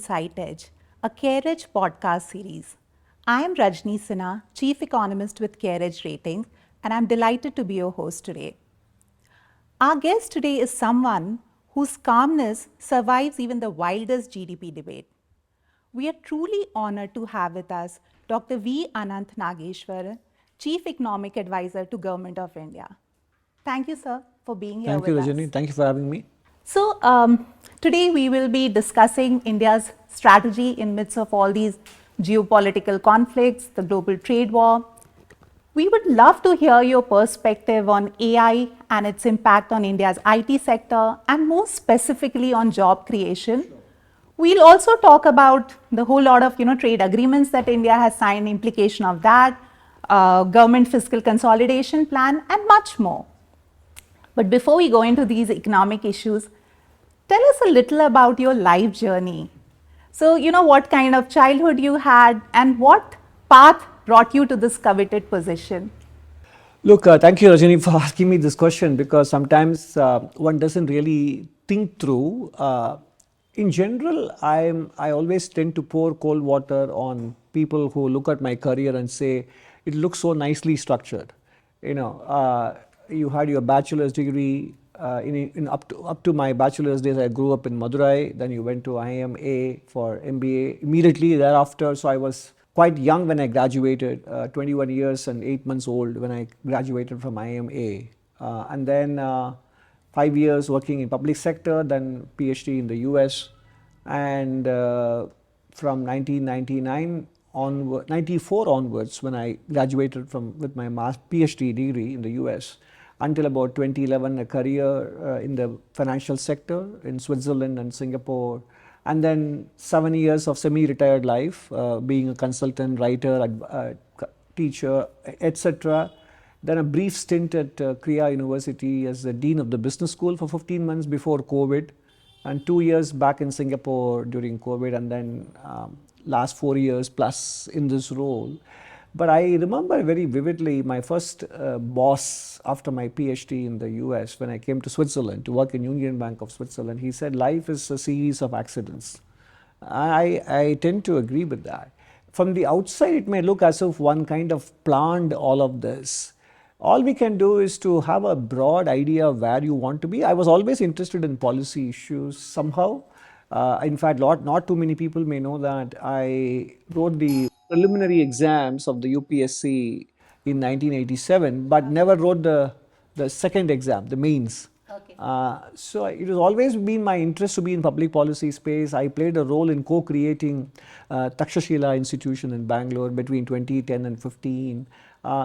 InsightEdge, a CareEdge podcast series. I am Rajani Sinha, Chief Economist with CareEdge Ratings, and I'm delighted to be your host today. Our guest today is someone whose calmness survives even the wildest GDP debate. We are truly honored to have with us Dr. V. Anantha Nageswaran, Chief Economic Advisor to Government of India. Thank you, sir, for being here with us. Thank you, Rajani. Thank you for having me. So, today we will be discussing India's strategy in midst of all these geopolitical conflicts, the global trade war. We would love to hear your perspective on AI and its impact on India's IT sector and more specifically on job creation. Sure. We'll also talk about the whole lot of trade agreements that India has signed, implication of that, government fiscal consolidation plan, and much more. But before we go into these economic issues, tell us a little about your life journey. So, what kind of childhood you had and what path brought you to this coveted position? Look, thank you, Rajani, for asking me this question, because sometimes one doesn't really think through. In general, I always tend to pour cold water on people who look at my career and say, it looks so nicely structured. You had your bachelor's degree. Up to my bachelor's days, I grew up in Madurai. Then you went to IMA for MBA immediately thereafter. So I was quite young when I graduated, 21 years and 8 months old when I graduated from IMA. And then 5 years working in public sector, then PhD in the US. And from 1999 onward, 94 onwards, when I graduated with my PhD degree in the US, until about 2011, a career in the financial sector in Switzerland and Singapore, and then 7 years of semi-retired life, being a consultant, writer, teacher, etc. Then a brief stint at Korea University as the Dean of the Business School for 15 months before COVID, and 2 years back in Singapore during COVID, and then last 4 years plus in this role. But I remember very vividly my first boss after my PhD in the US, when I came to Switzerland to work in Union Bank of Switzerland. He said, life is a series of accidents. I tend to agree with that. From the outside, it may look as if one kind of planned all of this. All we can do is to have a broad idea of where you want to be. I was always interested in policy issues somehow. In fact, not too many people may know that I wrote the preliminary exams of the UPSC in 1987, but never wrote the second exam, the mains. Okay. So it has always been my interest to be in public policy space. I played a role in co-creating Takshashila Institution in Bangalore between 2010 and 15.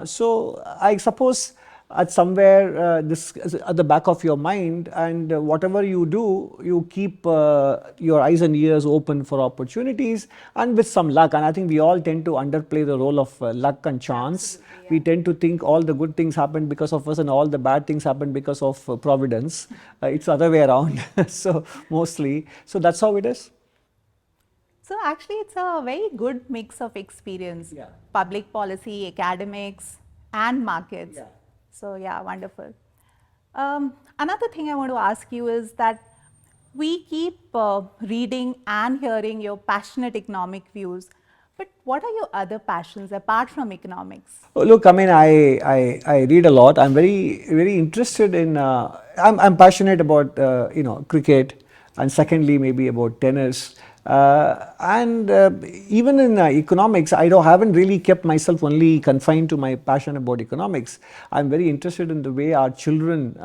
So I suppose at somewhere this at the back of your mind, and whatever you do, you keep your eyes and ears open for opportunities, and with some luck. And I think we all tend to underplay the role of luck and chance. Yeah. We tend to think all the good things happen because of us and all the bad things happen because of providence. It's the other way around. So mostly, so that's how it is. So actually, it's a very good mix of experience. Yeah. Public policy, academics, and markets. Yeah. So yeah, wonderful. Another thing I want to ask you is that we keep reading and hearing your passionate economic views, but what are your other passions apart from economics? Oh, look, I mean, I read a lot. I'm very interested in. I'm passionate about cricket, and secondly maybe about tennis. And even in economics, I haven't really kept myself only confined to my passion about economics. I'm very interested in the way our children,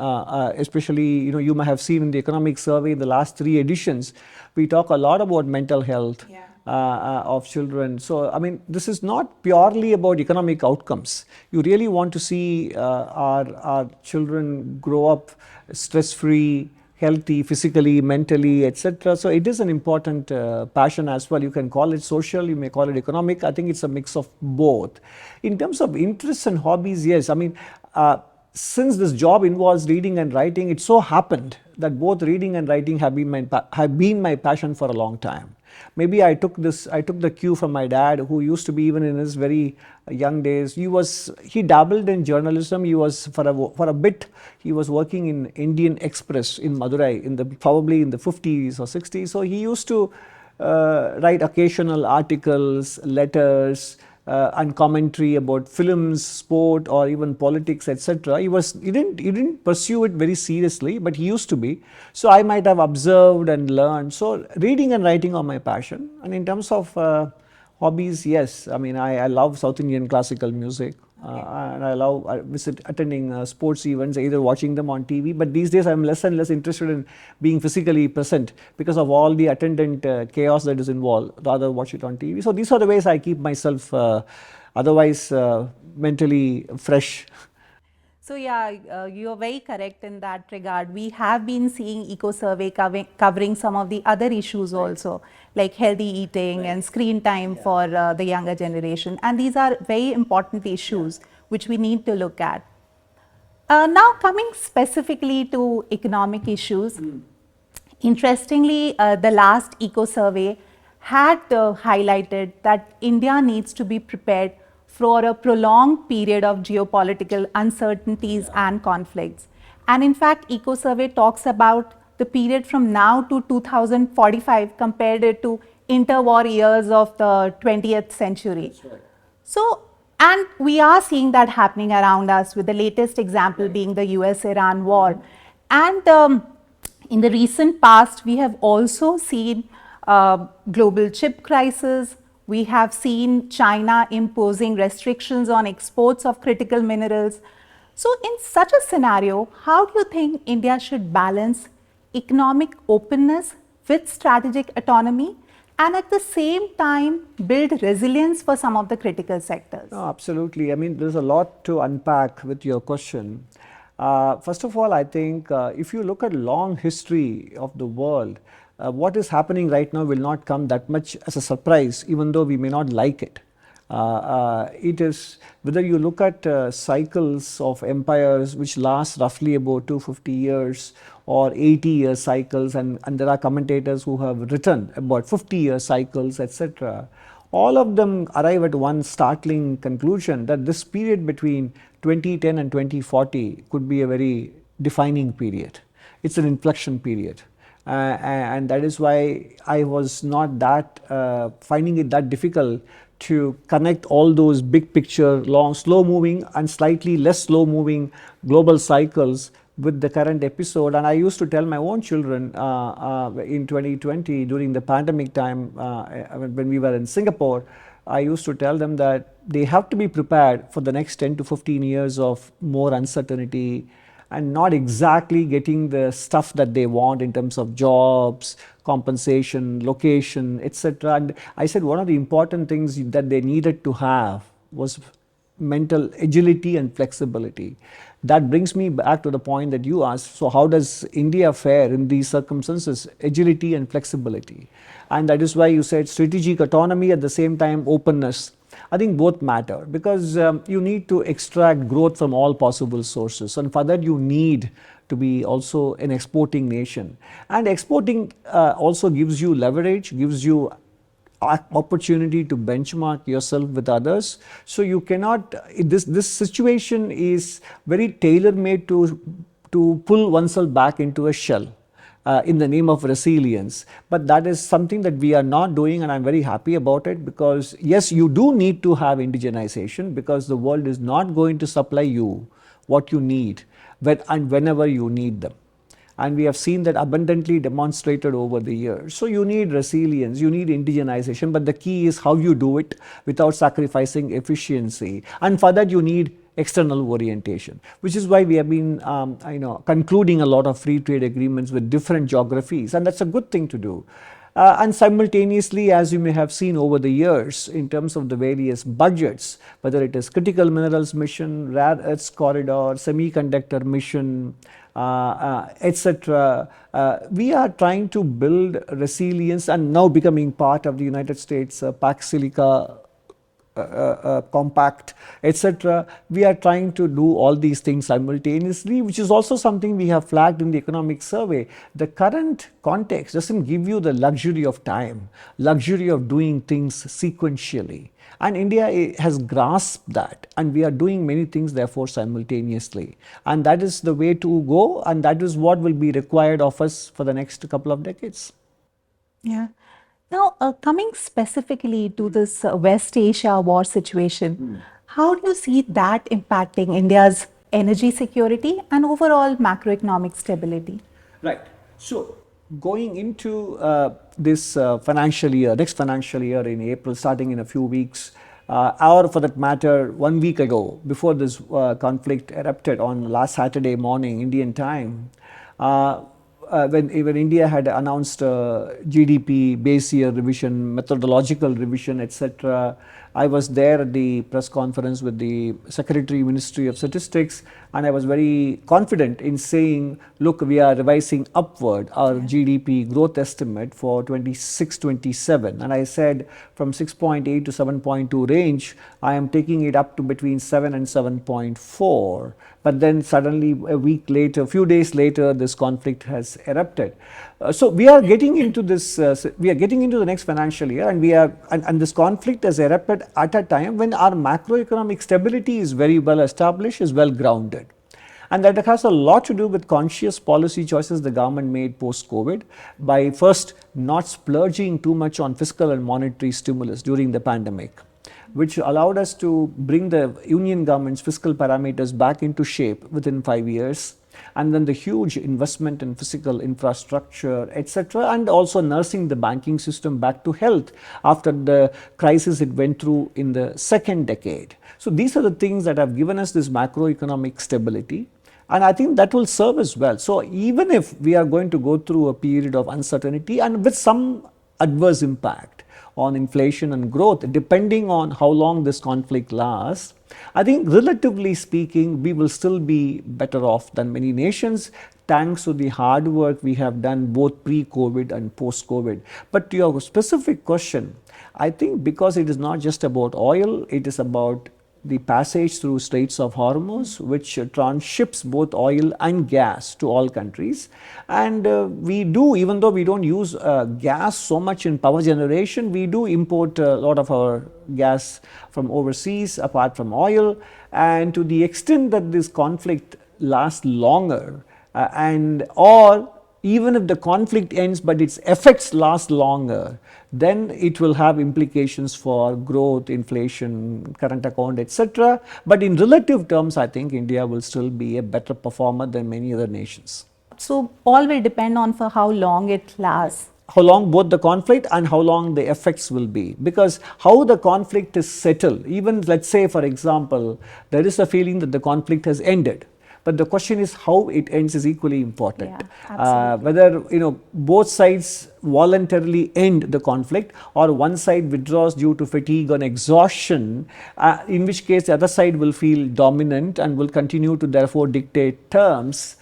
especially, you may have seen in the economic survey in the last 3 editions, we talk a lot about mental health. Yeah. Of children. So, I mean, this is not purely about economic outcomes. You really want to see our children grow up stress-free, healthy, physically, mentally, etc. So it is an important passion as well. You can call it social, you may call it economic. I think it's a mix of both. In terms of interests and hobbies, yes. I mean, since this job involves reading and writing, it so happened that both reading and writing have been my passion for a long time. Maybe I took the cue from my dad, who used to be, even in his very young days, he dabbled in journalism. He was for a bit he was working in Indian Express in Madurai probably in the 50s or 60s. So he used to write occasional articles, letters, and commentary about films, sport, or even politics, etc. He didn't pursue it very seriously, but he used to be. So I might have observed and learned. So reading and writing are my passion. And in terms of hobbies, yes. I mean, I love South Indian classical music. And I love attending sports events, either watching them on TV. But these days, I'm less and less interested in being physically present because of all the attendant chaos that is involved. Rather, watch it on TV. So these are the ways I keep myself otherwise mentally fresh. So yeah, you're very correct in that regard. We have been seeing eco survey covering some of the other issues also, like healthy eating and screen time for the younger generation. And these are very important issues which we need to look at. Now coming specifically to economic issues, interestingly, the last eco survey had highlighted that India needs to be prepared for a prolonged period of geopolitical uncertainties and conflicts. And in fact, eco survey talks about the period from now to 2045 compared it to interwar years of the 20th century. So, and we are seeing that happening around us, with the latest example being the US-Iran war. And in the recent past, we have also seen global chip crisis. We have seen China imposing restrictions on exports of critical minerals. So in such a scenario, how do you think India should balance economic openness with strategic autonomy, and at the same time build resilience for some of the critical sectors? No, absolutely. I mean, there's a lot to unpack with your question. First of all, I think if you look at long history of the world, what is happening right now will not come that much as a surprise, even though we may not like it. It is, whether you look at cycles of empires which last roughly about 250 years or 80-year cycles, and there are commentators who have written about 50-year cycles, etc. All of them arrive at one startling conclusion, that this period between 2010 and 2040 could be a very defining period. It's an inflection period. And that is why I was not that finding it that difficult to connect all those big picture, long, slow moving and slightly less slow moving global cycles with the current episode. And I used to tell my own children in 2020 during the pandemic time, when we were in Singapore, I used to tell them that they have to be prepared for the next 10 to 15 years of more uncertainty and not exactly getting the stuff that they want in terms of jobs, compensation, location, etc. And I said one of the important things that they needed to have was mental agility and flexibility. That brings me back to the point that you asked. So how does India fare in these circumstances? Agility and flexibility. And that is why you said strategic autonomy, at the same time openness. I think both matter, because you need to extract growth from all possible sources, and for that you need to be also an exporting nation. And exporting also gives you leverage, gives you opportunity to benchmark yourself with others. So you cannot, this situation is very tailor-made to pull oneself back into a shell. In the name of resilience. But that is something that we are not doing, and I'm very happy about it, because yes, you do need to have indigenization, because the world is not going to supply you what you need when and whenever you need them. And we have seen that abundantly demonstrated over the years. So you need resilience, you need indigenization, but the key is how you do it without sacrificing efficiency. And for that you need external orientation, which is why we have been concluding a lot of free trade agreements with different geographies, and that's a good thing to do. And simultaneously, as you may have seen over the years, in terms of the various budgets, whether it is critical minerals mission, rare earths corridor, semiconductor mission, etc., we are trying to build resilience, and now becoming part of the United States Pax Silica compact, etc. We are trying to do all these things simultaneously, which is also something we have flagged in the economic survey. The current context doesn't give you the luxury of time, luxury of doing things sequentially. And India has grasped that, and we are doing many things therefore simultaneously. And that is the way to go, and that is what will be required of us for the next couple of decades. Yeah. Now, coming specifically to this West Asia war situation, how do you see that impacting India's energy security and overall macroeconomic stability? Right. So going into this financial year, next financial year in April, starting in a few weeks, or for that matter, 1 week ago, before this conflict erupted on last Saturday morning, Indian time, uh, when India had announced GDP, base year revision, methodological revision, etc. I was there at the press conference with the Secretary Ministry of Statistics, and I was very confident in saying, look, we are revising upward our GDP growth estimate for 26-27. And I said from 6.8 to 7.2 range, I am taking it up to between 7 and 7.4. But then suddenly a week later, a few days later, this conflict has erupted. So we are getting into this, we are getting into the next financial year, and and this conflict has erupted at a time when our macroeconomic stability is very well established, is well grounded. And that has a lot to do with conscious policy choices the government made post-COVID by first not splurging too much on fiscal and monetary stimulus during the pandemic, which allowed us to bring the union government's fiscal parameters back into shape within 5 years. And then the huge investment in physical infrastructure, etc., and also nursing the banking system back to health after the crisis it went through in the second decade. So these are the things that have given us this macroeconomic stability. And I think that will serve us well. So even if we are going to go through a period of uncertainty and with some adverse impact on inflation and growth, depending on how long this conflict lasts, I think relatively speaking, we will still be better off than many nations, thanks to the hard work we have done both pre-COVID and post-COVID. But to your specific question, I think because it is not just about oil, it is about the passage through Straits of Hormuz, which transships both oil and gas to all countries. And we do, even though we don't use gas so much in power generation, we do import a lot of our gas from overseas, apart from oil. And to the extent that this conflict lasts longer, or even if the conflict ends but its effects last longer, then it will have implications for growth, inflation, current account, etc. But in relative terms, I think India will still be a better performer than many other nations. So, all will depend on for how long it lasts. How long both the conflict and how long the effects will be, because how the conflict is settled, even let's say for example, there is a feeling that the conflict has ended. But the question is how it ends is equally important. Whether both sides voluntarily end the conflict or one side withdraws due to fatigue and exhaustion, in which case the other side will feel dominant and will continue to therefore dictate terms,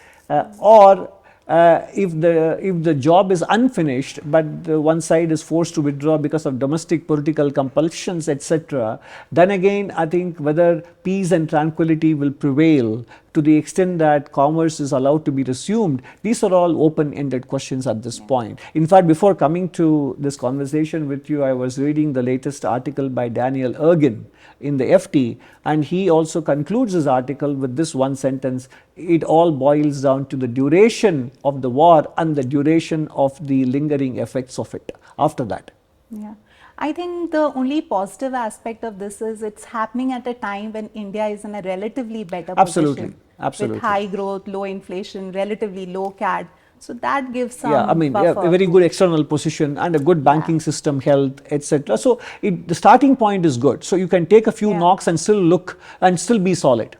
or if the job is unfinished, but one side is forced to withdraw because of domestic political compulsions, etc., then again I think whether peace and tranquility will prevail to the extent that commerce is allowed to be resumed, these are all open-ended questions at this point. In fact, before coming to this conversation with you, I was reading the latest article by Daniel Ergin in the FT, and he also concludes his article with this one sentence: it all boils down to the duration of the war and the duration of the lingering effects of it after that. Yeah. I think the only positive aspect of this is it's happening at a time when India is in a relatively better position. Absolutely. With high growth, low inflation, relatively low CAD. So that gives some a very good external position and a good banking system, health, etc. So the starting point is good. So you can take a few knocks and still look and still be solid.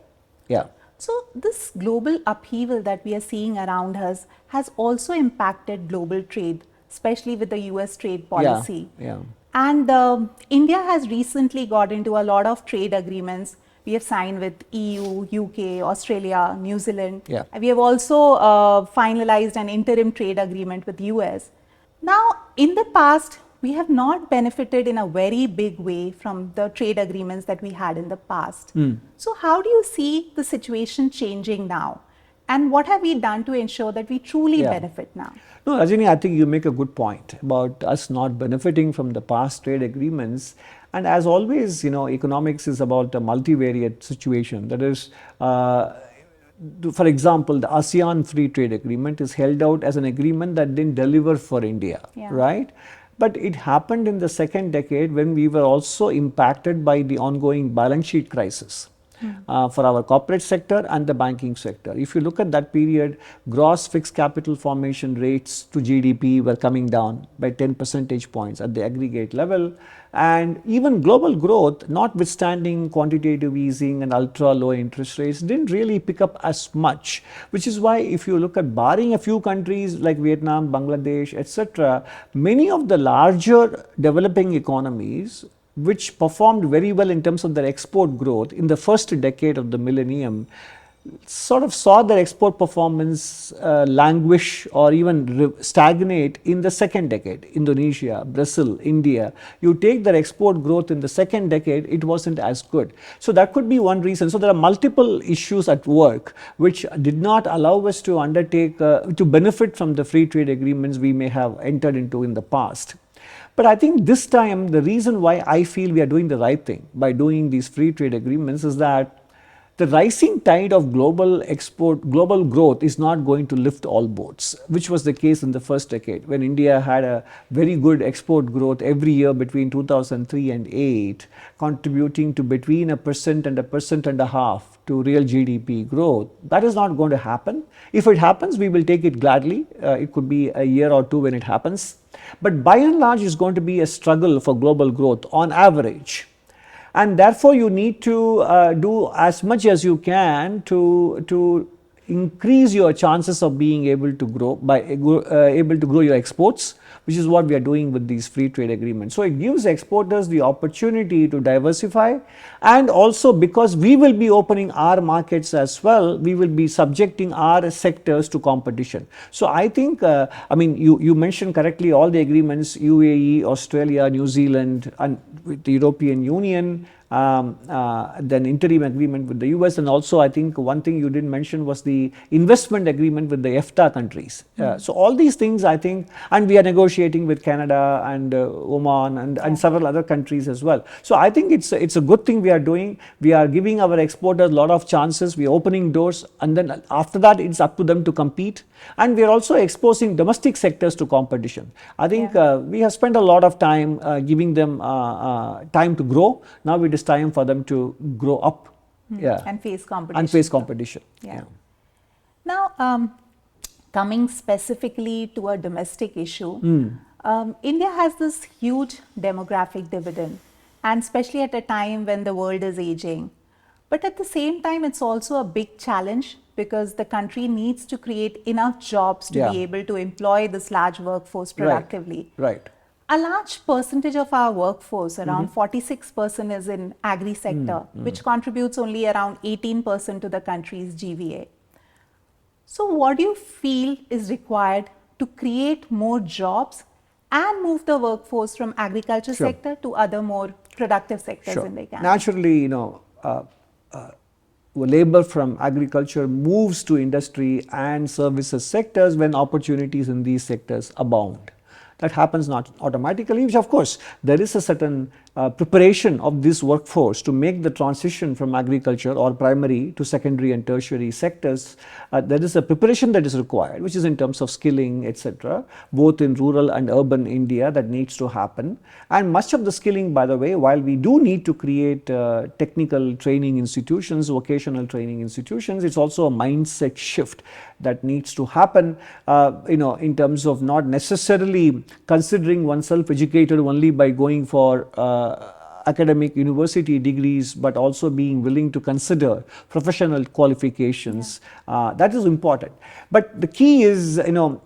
Yeah. So this global upheaval that we are seeing around us has also impacted global trade, especially with the US trade policy. And India has recently got into a lot of trade agreements. We have signed with EU, UK, Australia, New Zealand. We have also finalized an interim trade agreement with US. Now, in the past, we have not benefited in a very big way from the trade agreements that we had in the past. So how do you see the situation changing now? And what have we done to ensure that we truly benefit now? No, Rajani, I think you make a good point about us not benefiting from the past trade agreements. And as always, economics is about a multivariate situation. That is, for example, the ASEAN Free Trade Agreement is held out as an agreement that didn't deliver for India, right? But it happened in the second decade when we were also impacted by the ongoing balance sheet crisis. For our corporate sector and the banking sector. If you look at that period, gross fixed capital formation rates to GDP were coming down by 10 percentage points at the aggregate level, and even global growth, notwithstanding quantitative easing and ultra low interest rates, didn't really pick up as much, which is why if you look at barring a few countries like Vietnam, Bangladesh, etc., many of the larger developing economies which performed very well in terms of their export growth in the first decade of the millennium, sort of saw their export performance languish or even stagnate in the second decade. Indonesia, Brazil, India, you take their export growth in the second decade, it wasn't as good. So that could be one reason. So there are multiple issues at work which did not allow us to undertake, to benefit from the free trade agreements we may have entered into in the past. But I think this time the reason why I feel we are doing the right thing by doing these free trade agreements is that the rising tide of global growth is not going to lift all boats, which was the case in the first decade when India had a very good export growth every year between 2003 and 8, contributing to between 1% and 1.5% to real GDP growth. That is not going to happen. If it happens, we will take it gladly. It could be a year or two when it happens. But by and large, it's going to be a struggle for global growth on average. And therefore, you need to do as much as you can to increase your chances of being able to grow able to grow your exports, which is what we are doing with these free trade agreements. So it gives exporters the opportunity to diversify, and also because we will be opening our markets as well, we will be subjecting our sectors to competition. So I think, I mean, you mentioned correctly all the agreements, UAE, Australia, New Zealand, and with the European Union, then interim agreement with the US, and also I think one thing you didn't mention was the investment agreement with the EFTA countries. So all these things I think, and we are negotiating with Canada and Oman and several other countries as well. So I think it's a good thing we are doing. We are giving our exporters a lot of chances. We are opening doors, and then after that it's up to them to compete. And we are also exposing domestic sectors to competition. I think we have spent a lot of time giving them time to grow. Now it is time for them to grow up and face competition. Now, coming specifically to a domestic issue, India has this huge demographic dividend, and especially at a time when the world is aging. But at the same time, it's also a big challenge because the country needs to create enough jobs to be able to employ this large workforce productively. Right. A large percentage of our workforce, around 46%, is in agri sector, which contributes only around 18% to the country's GVA. So what do you feel is required to create more jobs and move the workforce from agriculture sector to other more productive sectors in the economy? Naturally, you know, labor from agriculture moves to industry and services sectors when opportunities in these sectors abound. That happens not automatically, which of course there is a certain preparation of this workforce to make the transition from agriculture or primary to secondary and tertiary sectors. There is a preparation that is required, which is in terms of skilling, etc., both in rural and urban India, that needs to happen. And much of the skilling, by the way, while we do need to create technical training institutions, vocational training institutions, it's also a mindset shift that needs to happen, you know, in terms of not necessarily considering oneself educated only by going for academic university degrees, but also being willing to consider professional qualifications. That is important. But the key is, you know,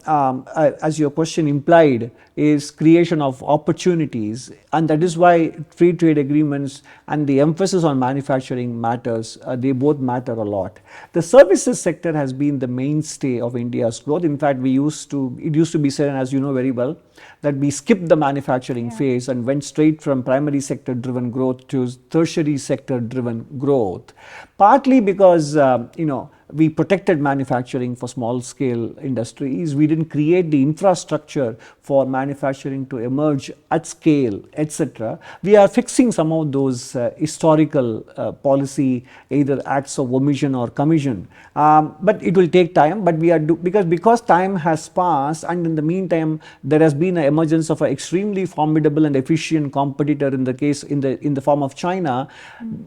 as your question implied, is creation of opportunities, and that is why free trade agreements and the emphasis on manufacturing matters. They both matter a lot. The services sector has been the mainstay of India's growth. In fact, it used to be said, and as you know very well, that we skipped the manufacturing phase and went straight from primary sector driven growth to tertiary sector driven growth, partly because you know, we protected manufacturing for small scale industries. We didn't create the infrastructure for manufacturing to emerge at scale, etc. We are fixing some of those historical policy, either acts of omission or commission. But it will take time. But we are because time has passed, and in the meantime there has been an emergence of an extremely formidable and efficient competitor in the form of China.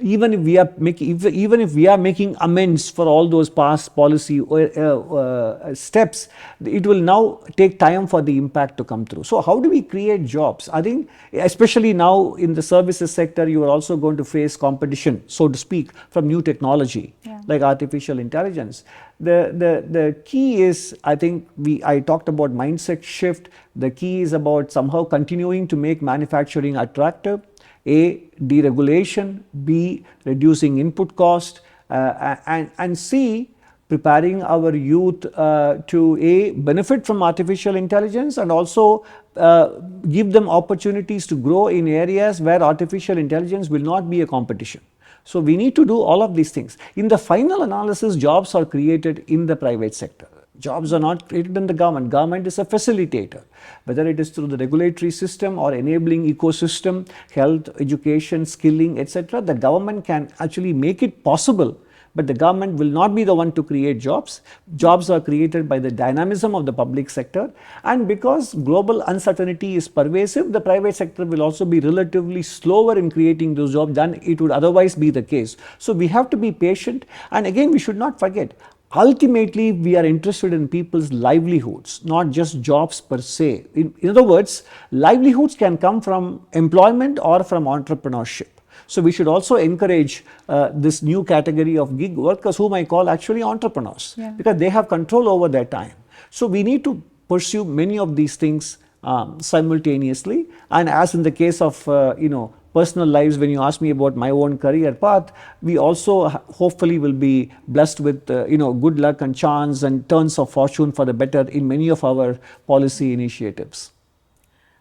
Even if we are making amends for all those past policy steps, it will now take time for the impact to come through. So how do we create jobs? I think especially now in the services sector, you are also going to face competition, so to speak, from new technology like artificial intelligence. The key is, I think I talked about mindset shift. The key is about somehow continuing to make manufacturing attractive. A, deregulation. B, reducing input cost. And C, preparing our youth to A, benefit from artificial intelligence, and also give them opportunities to grow in areas where artificial intelligence will not be a competition. So we need to do all of these things. In the final analysis, jobs are created in the private sector. Jobs are not created in the government. Government is a facilitator, whether it is through the regulatory system or enabling ecosystem, health, education, skilling, etc. The government can actually make it possible, but the government will not be the one to create jobs. Jobs are created by the dynamism of the public sector, and because global uncertainty is pervasive, the private sector will also be relatively slower in creating those jobs than it would otherwise be the case. So we have to be patient, and again we should not forget, ultimately we are interested in people's livelihoods, not just jobs per se. In other words, livelihoods can come from employment or from entrepreneurship. So we should also encourage this new category of gig workers, whom I call actually entrepreneurs, because they have control over their time. So we need to pursue many of these things simultaneously. And as in the case of personal lives, when you ask me about my own career path, we also hopefully will be blessed with good luck and chance and turns of fortune for the better in many of our policy initiatives.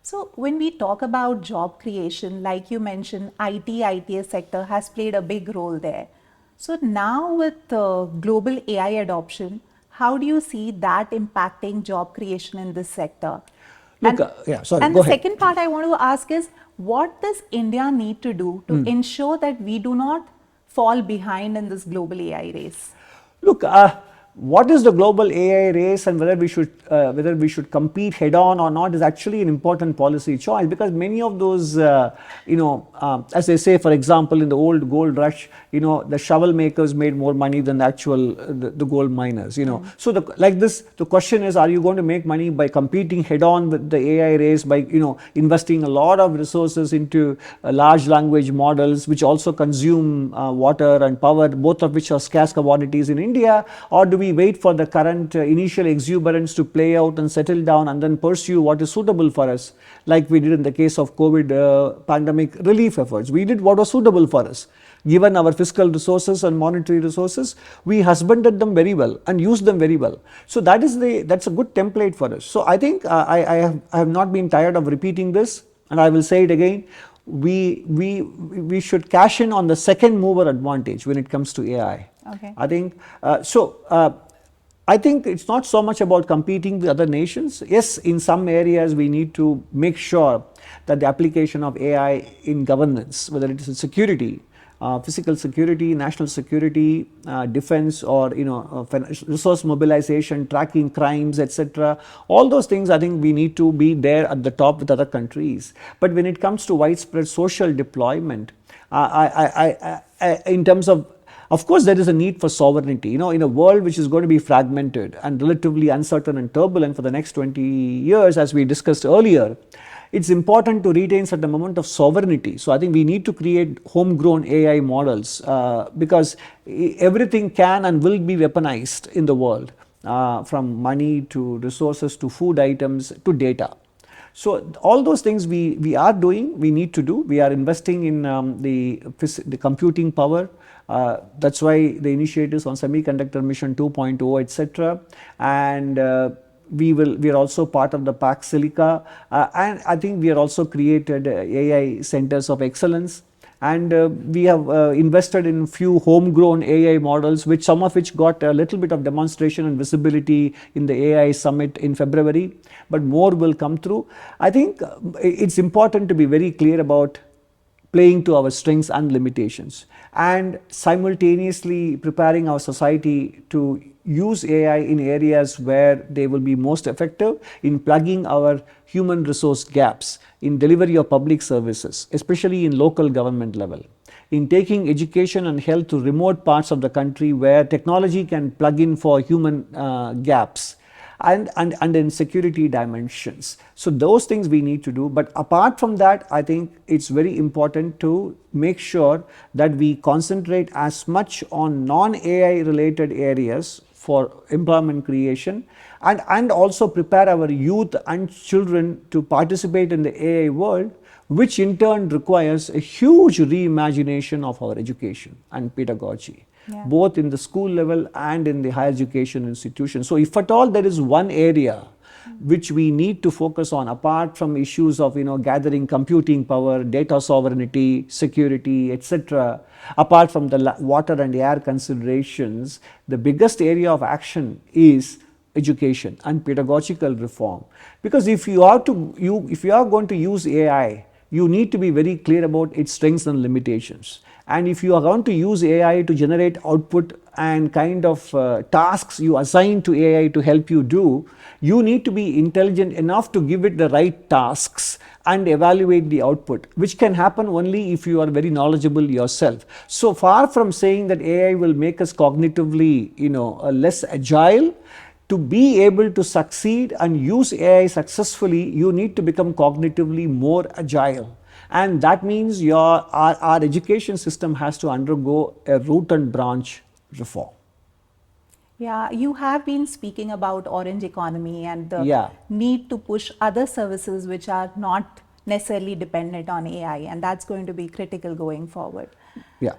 So when we talk about job creation, like you mentioned, ITS sector has played a big role there. So now with global AI adoption, how do you see that impacting job creation in this sector? Look, and the second part I want to ask is, what does India need to do to ensure that we do not fall behind in this global AI race? Look, what is the global AI race and whether we should compete head on or not is actually an important policy choice, because many of those, as they say, for example, in the old gold rush, the shovel makers made more money than the actual the gold miners. So the question is, are you going to make money by competing head on with the AI race by investing a lot of resources into large language models, which also consume water and power, both of which are scarce commodities in India, or do we wait for the current initial exuberance to play out and settle down and then pursue what is suitable for us, like we did in the case of COVID pandemic relief efforts? We did what was suitable for us. Given our fiscal resources and monetary resources, we husbanded them very well and used them very well. So that's a good template for us. So I think I have not been tired of repeating this, and I will say it again. We should cash in on the second mover advantage when it comes to AI. Okay. I think I think it's not so much about competing with other nations. Yes, in some areas we need to make sure that the application of AI in governance, whether it is in security, physical security, national security, defense, or resource mobilization, tracking crimes, etc. All those things, I think we need to be there at the top with other countries. But when it comes to widespread social deployment, in terms of course, there is a need for sovereignty. In a world which is going to be fragmented and relatively uncertain and turbulent for the next 20 years, as we discussed earlier, it's important to retain certain amount of sovereignty. So I think we need to create homegrown AI models because everything can and will be weaponized in the world, from money to resources to food items to data. So all those things we are doing, we need to do. We are investing in the computing power. That's why the initiatives on semiconductor mission 2.0, etc. And we are also part of the PAC Silica, and I think we are also created AI centers of excellence. And we have invested in few homegrown AI models, which some of which got a little bit of demonstration and visibility in the AI summit in February, but more will come through. I think it's important to be very clear about playing to our strengths and limitations, and simultaneously preparing our society to use AI in areas where they will be most effective in plugging our human resource gaps in delivery of public services, especially in local government level, in taking education and health to remote parts of the country where technology can plug in for human gaps, and in security dimensions. So those things we need to do. But apart from that, I think it's very important to make sure that we concentrate as much on non-AI related areas for employment creation, and also prepare our youth and children to participate in the AI world, which in turn requires a huge reimagination of our education and pedagogy. Yeah. Both in the school level and in the higher education institution. So if at all there is one area which we need to focus on, apart from issues of gathering computing power, data sovereignty, security, etc., apart from the water and air considerations, the biggest area of action is education and pedagogical reform. Because if you are going to use AI, you need to be very clear about its strengths and limitations. And if you are going to use AI to generate output and kind of tasks you assign to AI to help you do, you need to be intelligent enough to give it the right tasks and evaluate the output, which can happen only if you are very knowledgeable yourself. So far from saying that AI will make us cognitively, less agile, to be able to succeed and use AI successfully, you need to become cognitively more agile. And that means our education system has to undergo a root and branch reform. Yeah, you have been speaking about orange economy and the need to push other services which are not necessarily dependent on AI, and that's going to be critical going forward. Yeah.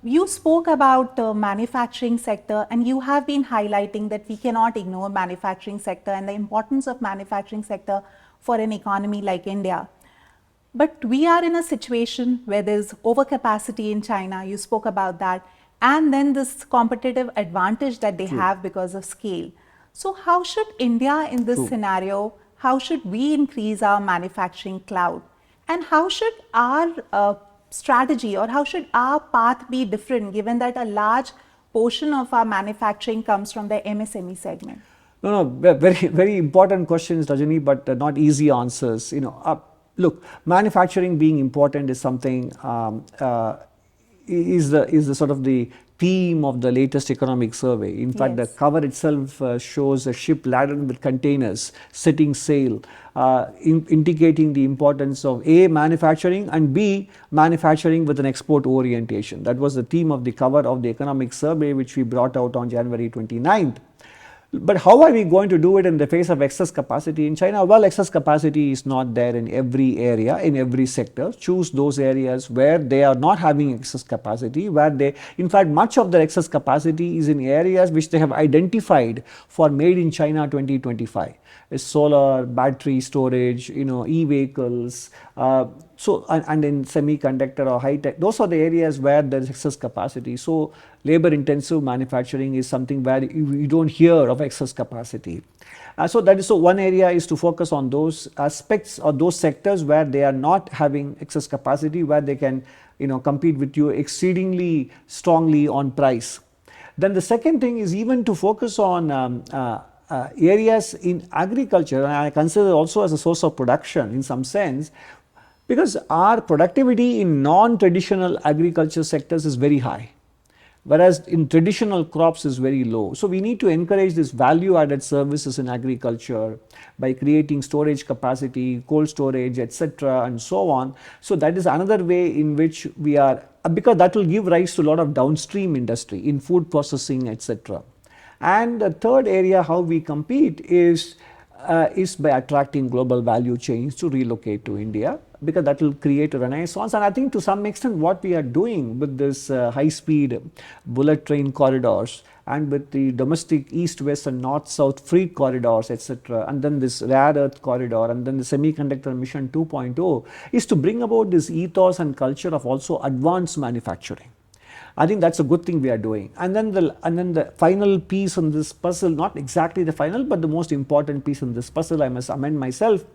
You spoke about the manufacturing sector, and you have been highlighting that we cannot ignore manufacturing sector and the importance of manufacturing sector for an economy like India. But we are in a situation where there's overcapacity in China, you spoke about that, and then this competitive advantage that they have because of scale. So how should India in this scenario, how should we increase our manufacturing cloud? And how should our strategy, or how should our path be different, given that a large portion of our manufacturing comes from the MSME segment? No, very, very important questions, Rajani, but not easy answers. Look, manufacturing being important is something, is the sort of the theme of the latest economic survey. In fact, the cover itself shows a ship laden with containers setting sail, indicating the importance of A, manufacturing, and B, manufacturing with an export orientation. That was the theme of the cover of the economic survey, which we brought out on January 29th. But how are we going to do it in the face of excess capacity in China? Well, excess capacity is not there in every area, in every sector. Choose those areas where they are not having excess capacity, in fact, much of their excess capacity is in areas which they have identified for Made in China 2025. Is solar, battery storage, e-vehicles, and in semiconductor or high tech, those are the areas where there is excess capacity. So labor intensive manufacturing is something where you don't hear of excess capacity. So one area is to focus on those aspects or those sectors where they are not having excess capacity, where they can compete with you exceedingly strongly on price. Then the second thing is even to focus on areas in agriculture, and I consider also as a source of production in some sense, because our productivity in non-traditional agriculture sectors is very high, whereas in traditional crops is very low. So we need to encourage this value-added services in agriculture by creating storage capacity, cold storage, etc., and so on. So that is another way in which we are, because that will give rise to a lot of downstream industry in food processing, etc. And the third area how we compete is is by attracting global value chains to relocate to India, because that will create a renaissance. And I think to some extent what we are doing with this high-speed bullet train corridors, and with the domestic east-west and north-south freight corridors, etc., and then this rare earth corridor, and then the semiconductor mission 2.0, is to bring about this ethos and culture of also advanced manufacturing. I think that's a good thing we are doing. And then the final piece on this puzzle, not exactly the final, but the most important piece in this puzzle, I must amend myself,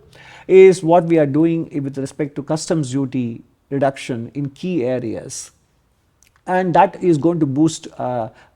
is what we are doing with respect to customs duty reduction in key areas. And that is going to boost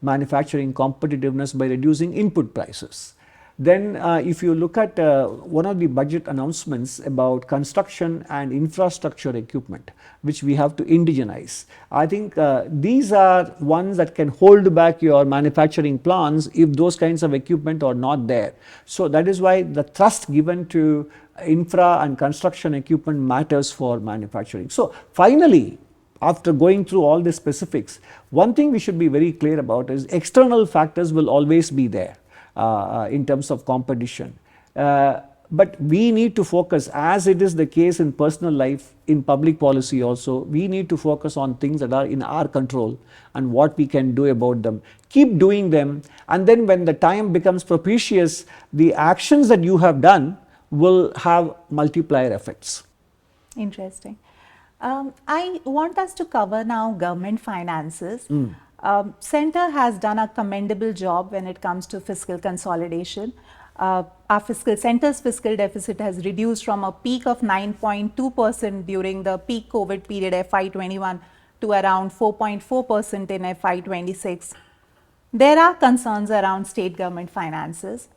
manufacturing competitiveness by reducing input prices. Then if you look at one of the budget announcements about construction and infrastructure equipment, which we have to indigenize, I think these are ones that can hold back your manufacturing plans if those kinds of equipment are not there. So that is why the thrust given to infra and construction equipment matters for manufacturing. So finally, after going through all the specifics, one thing we should be very clear about is external factors will always be there in terms of competition. But we need to focus, as it is the case in personal life, in public policy also, we need to focus on things that are in our control and what we can do about them. Keep doing them, and then when the time becomes propitious, the actions that you have done will have multiplier effects. Interesting. I want us to cover now government finances. Center has done a commendable job when it comes to fiscal consolidation. Our center's fiscal deficit has reduced from a peak of 9.2% during the peak COVID period FY21 to around 4.4% in FY26. There are concerns around state government finances.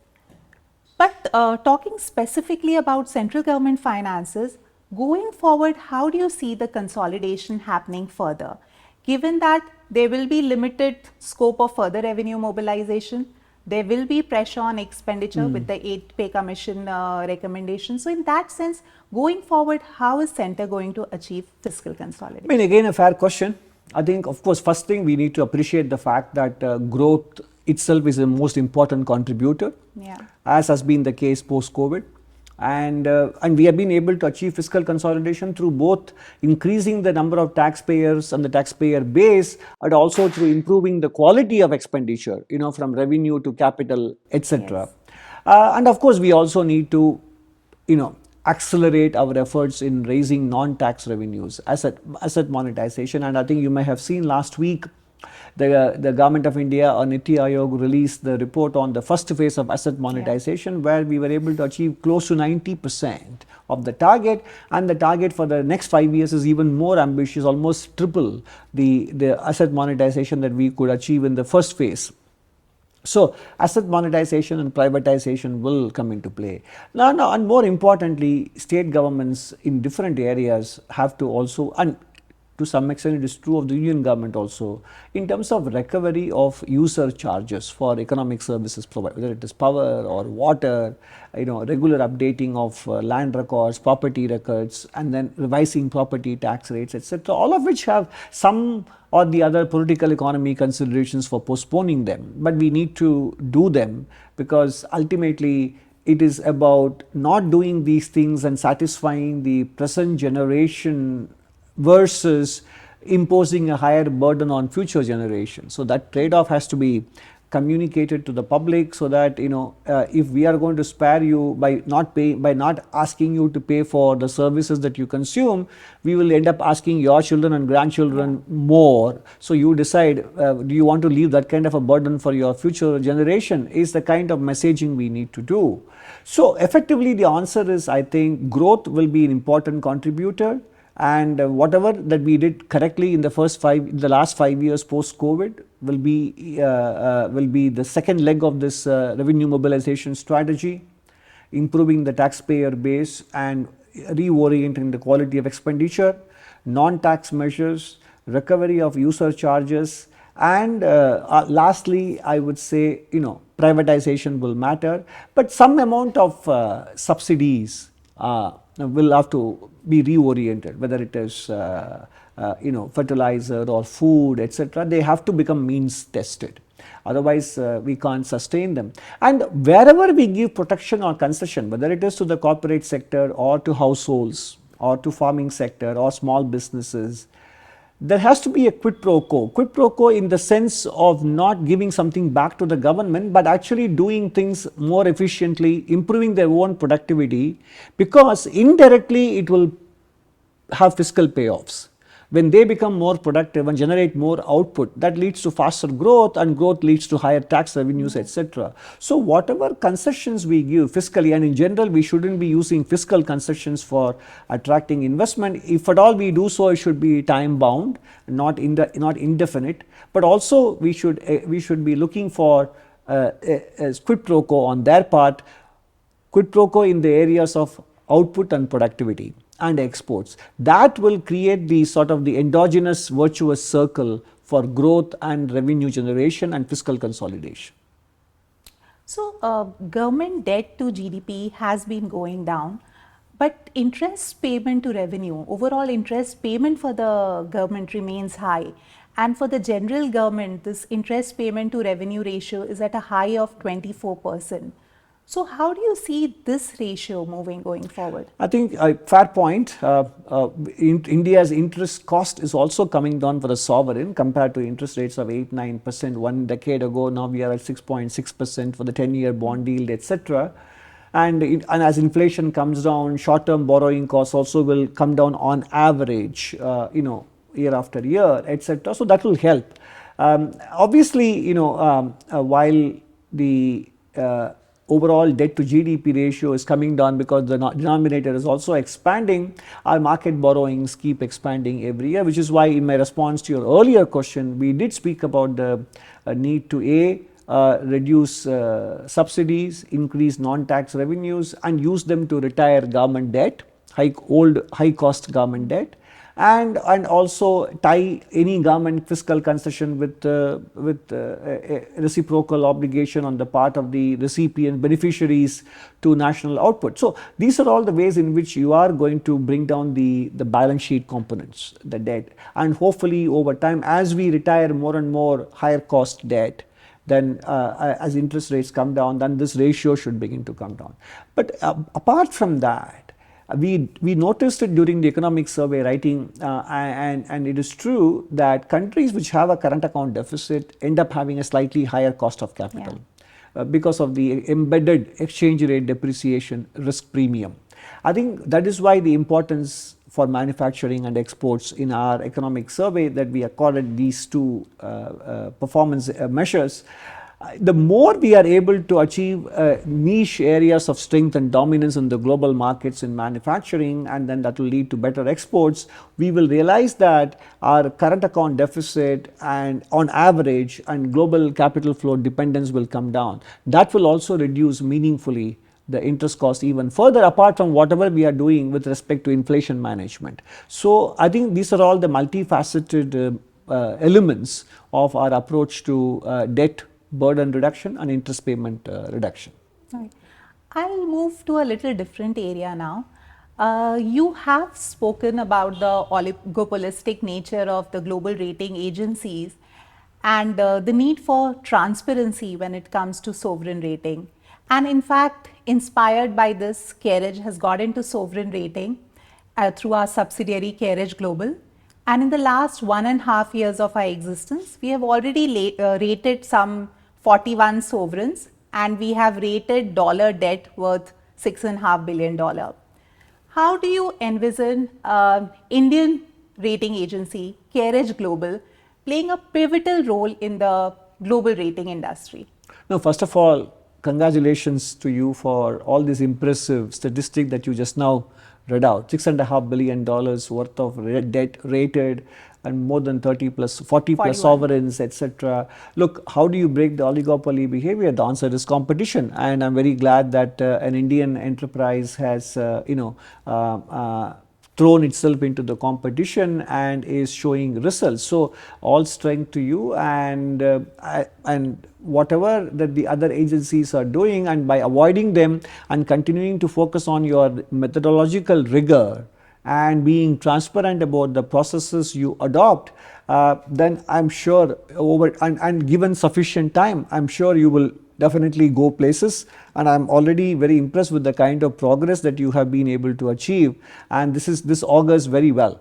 But talking specifically about central government finances, going forward, how do you see the consolidation happening further? Given that there will be limited scope of further revenue mobilization, there will be pressure on expenditure with the 8th Pay Commission recommendation. So in that sense, going forward, how is Center going to achieve fiscal consolidation? I mean, again, a fair question. I think, of course, first thing we need to appreciate the fact that growth itself is the most important contributor, as has been the case post-COVID. And we have been able to achieve fiscal consolidation through both increasing the number of taxpayers and the taxpayer base, and also through improving the quality of expenditure, from revenue to capital, etc. And of course, we also need to, accelerate our efforts in raising non-tax revenues, asset monetization. And I think you may have seen last week, the Government of India or Niti Aayog released the report on the first phase of asset monetization, where we were able to achieve close to 90% of the target, and the target for the next 5 years is even more ambitious, almost triple the asset monetization that we could achieve in the first phase. So asset monetization and privatization will come into play. Now, and more importantly, state governments in different areas have to also, and to some extent it is true of the union government also, in terms of recovery of user charges for economic services provided, whether it is power or water, regular updating of land records, property records, and then revising property tax rates, etc. All of which have some or the other political economy considerations for postponing them. But we need to do them, because ultimately it is about not doing these things and satisfying the present generation versus imposing a higher burden on future generations. So that trade-off has to be communicated to the public, so that if we are going to spare you by not asking you to pay for the services that you consume, we will end up asking your children and grandchildren more. So you decide, do you want to leave that kind of a burden for your future generation, is the kind of messaging we need to do. So effectively the answer is, I think growth will be an important contributor. And whatever that we did correctly in the last 5 years post-COVID will be the second leg of this revenue mobilization strategy, improving the taxpayer base and reorienting the quality of expenditure, non-tax measures, recovery of user charges, and lastly, I would say, privatization will matter, but some amount of subsidies will have to be reoriented, whether it is fertilizer or food, etc. They have to become means tested. Otherwise, we can't sustain them. And wherever we give protection or concession, whether it is to the corporate sector or to households or to farming sector or small businesses, there has to be a quid pro quo. Quid pro quo in the sense of not giving something back to the government, but actually doing things more efficiently, improving their own productivity, because indirectly it will have fiscal payoffs. When they become more productive and generate more output, that leads to faster growth, and growth leads to higher tax revenues, etc. So whatever concessions we give fiscally, and in general we shouldn't be using fiscal concessions for attracting investment. If at all we do so, it should be time bound, not indefinite. But also we should be looking for a quid pro quo on their part, quid pro quo in the areas of output and productivity and exports. That will create the sort of the endogenous virtuous circle for growth and revenue generation and fiscal consolidation. So, government debt to GDP has been going down, but interest payment to revenue, overall interest payment for the government remains high. And for the general government, this interest payment to revenue ratio is at a high of 24%. So how do you see this ratio moving going forward? I think a fair point. India's interest cost is also coming down for the sovereign compared to interest rates of 8-9% 1 decade ago. Now we are at 6.6% for the 10-year bond yield, etc. And as inflation comes down, short-term borrowing costs also will come down on average, year after year, etc. So that will help. Obviously, while the overall debt to GDP ratio is coming down because the denominator is also expanding, our market borrowings keep expanding every year, which is why in my response to your earlier question, we did speak about the need to reduce subsidies, increase non-tax revenues, and use them to retire government debt, high cost government debt, and also tie any government fiscal concession with a reciprocal obligation on the part of the recipient beneficiaries to national output. So these are all the ways in which you are going to bring down the balance sheet components, the debt, and hopefully over time, as we retire more and more higher cost debt, then as interest rates come down, then this ratio should begin to come down. But apart from that, we noticed it during the economic survey writing, and it is true that countries which have a current account deficit end up having a slightly higher cost of capital because of the embedded exchange rate depreciation risk premium. I think that is why the importance for manufacturing and exports in our economic survey that we accorded these two performance measures. The more we are able to achieve niche areas of strength and dominance in the global markets in manufacturing, and then that will lead to better exports, we will realize that our current account deficit and on average and global capital flow dependence will come down. That will also reduce meaningfully the interest cost even further, apart from whatever we are doing with respect to inflation management. So I think these are all the multifaceted elements of our approach to debt burden reduction and interest payment reduction. Right. I'll move to a little different area now. You have spoken about the oligopolistic nature of the global rating agencies and the need for transparency when it comes to sovereign rating. And in fact, inspired by this, CareEdge has got into sovereign rating through our subsidiary CareEdge Global. And in the last 1.5 years of our existence, we have already rated some 41 sovereigns, and we have rated dollar debt worth $6.5 billion. How do you envision Indian rating agency, CareEdge Global, playing a pivotal role in the global rating industry? No, first of all, congratulations to you for all this impressive statistic that you just now read out. $6.5 billion worth of debt rated, and more than 40 plus sovereigns, etc. Look, how do you break the oligopoly behavior? The answer is competition, and I'm very glad that an Indian enterprise has thrown itself into the competition and is showing results. So all strength to you, and whatever that the other agencies are doing, and by avoiding them and continuing to focus on your methodological rigor and being transparent about the processes you adopt, then I'm sure and given sufficient time, I'm sure you will definitely go places, and I'm already very impressed with the kind of progress that you have been able to achieve, and this augurs very well,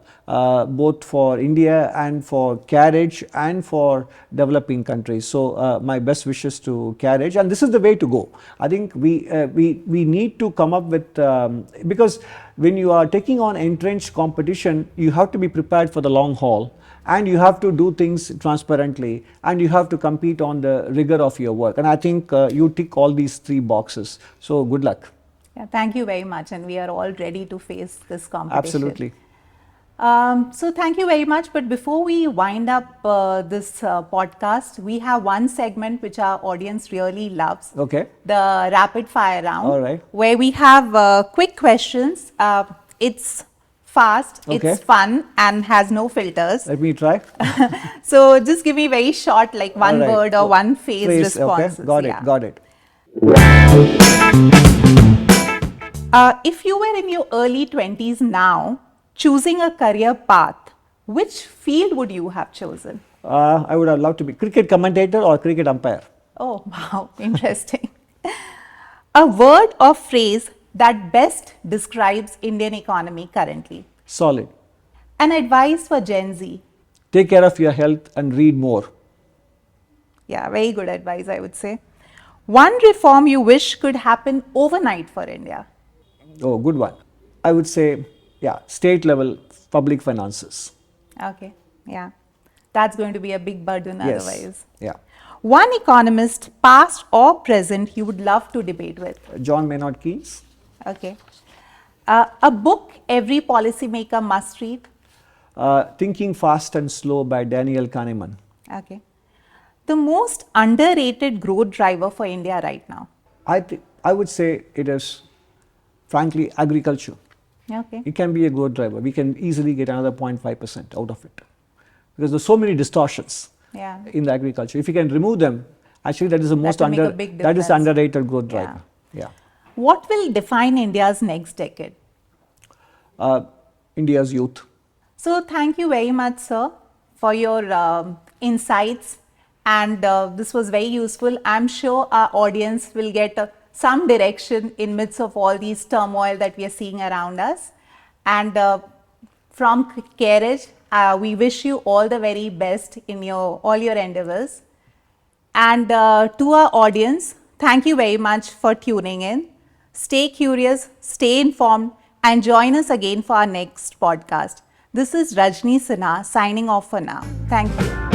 both for India and for CareEdge and for developing countries. So my best wishes to CareEdge, and this is the way to go. I think we need to come up with, because when you are taking on entrenched competition, you have to be prepared for the long haul, and you have to do things transparently, and you have to compete on the rigor of your work. And I think you tick all these three boxes. So good luck. Yeah, thank you very much. And we are all ready to face this competition. Absolutely. So thank you very much. But before we wind up this podcast, we have one segment which our audience really loves. Okay. The rapid fire round. All right. Where we have quick questions. It's fast, Okay. It's fun, and has no filters. Let me try. So just give me very short, like one All right. word or one phrase responses. Okay. Got Yeah. it. Got it. If you were in your early 20s now, choosing a career path, which field would you have chosen? I would have loved to be cricket commentator or cricket umpire. Oh, wow, interesting. A word or phrase that best describes Indian economy currently. Solid. An advice for Gen Z. Take care of your health and read more. Yeah, very good advice, I would say. One reform you wish could happen overnight for India. Oh, good one. I would say, yeah, state level public finances. Okay, yeah. That's going to be a big burden Yes. otherwise. Yeah. One economist, past or present, you would love to debate with. John Maynard Keynes. Okay. A book every policymaker must read. Thinking Fast and Slow by Daniel Kahneman. Okay. The most underrated growth driver for India right now. I would say it is, frankly, agriculture. Okay. It can be a growth driver. We can easily get another 0.5% out of it, because there's so many distortions Yeah. in the agriculture. If you can remove them, actually that is the most will make a big that is difference. underrated growth driver. Yeah. What will define India's next decade? India's youth. So thank you very much, sir, for your insights, and this was very useful. I'm sure our audience will get some direction in midst of all these turmoil that we are seeing around us. And from CareEdge, we wish you all the very best in all your endeavors. And to our audience, thank you very much for tuning in. Stay curious, stay informed, and join us again for our next podcast. This is Rajani Sinha signing off for now. Thank you.